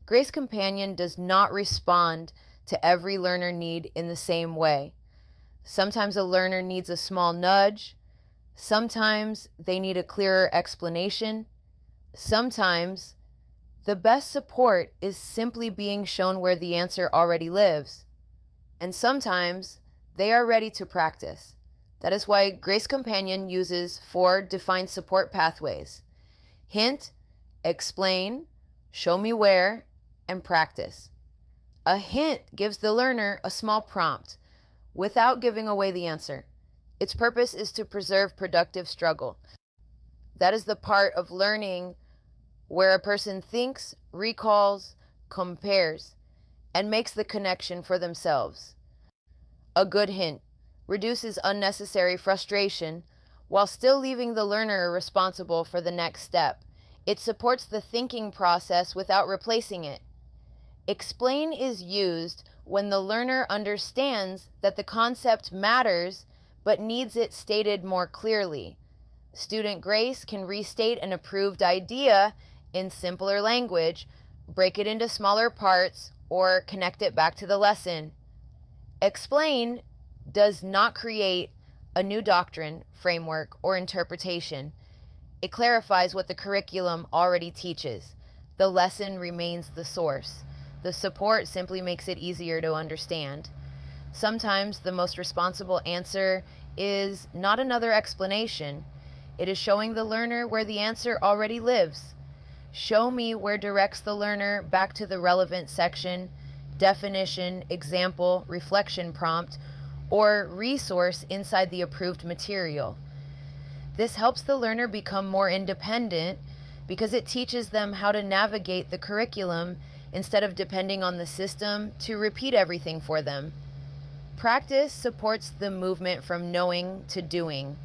Grace Companion does not respond to every learner need in the same way. Sometimes a learner needs a small nudge. Sometimes they need a clearer explanation. Sometimes the best support is simply being shown where the answer already lives. And sometimes they are ready to practice. That is why Grace Companion uses 4 defined support pathways: hint, explain, show me where, and practice. A hint gives the learner a small prompt without giving away the answer. Its purpose is to preserve productive struggle. That is the part of learning where a person thinks, recalls, compares, and makes the connection for themselves. A good hint reduces unnecessary frustration while still leaving the learner responsible for the next step. It supports the thinking process without replacing it. Explain is used when the learner understands that the concept matters but needs it stated more clearly. Student Grace can restate an approved idea in simpler language, break it into smaller parts, or connect it back to the lesson. Explain does not create a new doctrine, framework, or interpretation. It clarifies what the curriculum already teaches. The lesson remains the source. The support simply makes it easier to understand. Sometimes the most responsible answer is not another explanation. It is showing the learner where the answer already lives. Show me where directs the learner back to the relevant section, definition, example, reflection prompt, or resource inside the approved material. This helps the learner become more independent because it teaches them how to navigate the curriculum instead of depending on the system to repeat everything for them. Practice supports the movement from knowing to doing.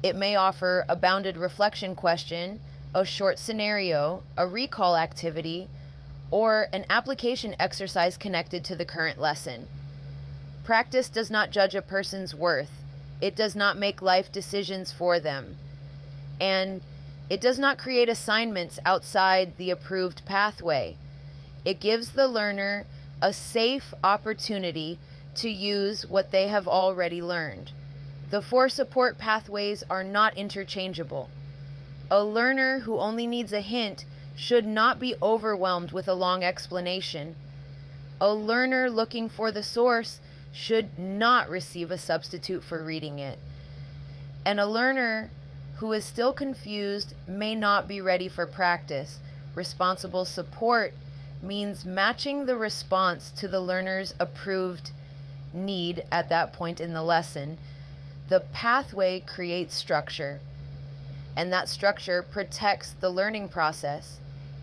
It may offer a bounded reflection question, a short scenario, a recall activity, or an application exercise connected to the current lesson. Practice does not judge a person's worth. It does not make life decisions for them. And it does not create assignments outside the approved pathway. It gives the learner a safe opportunity to use what they have already learned. The 4 support pathways are not interchangeable. A learner who only needs a hint should not be overwhelmed with a long explanation. A learner looking for the source should not receive a substitute for reading it. And a learner who is still confused may not be ready for practice. Responsible support means matching the response to the learner's approved need at that point in the lesson. The pathway creates structure, and that structure protects the learning process.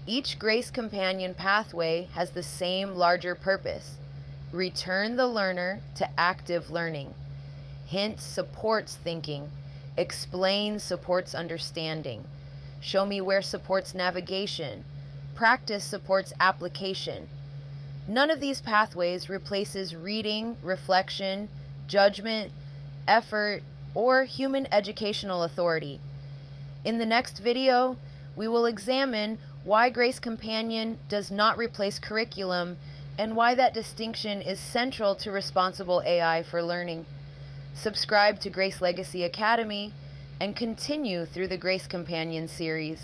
Each Grace Companion pathway has the same larger purpose: return the learner to active learning. Hint supports thinking. Explain supports understanding. Show me where supports navigation. Practice supports application. None of these pathways replaces reading, reflection, judgment, effort, or human educational authority. In the next video, we will examine why Grace Companion does not replace curriculum and why that distinction is central to responsible AI for learning. Subscribe to Grace Legacy Academy and continue through the Grace Companion series.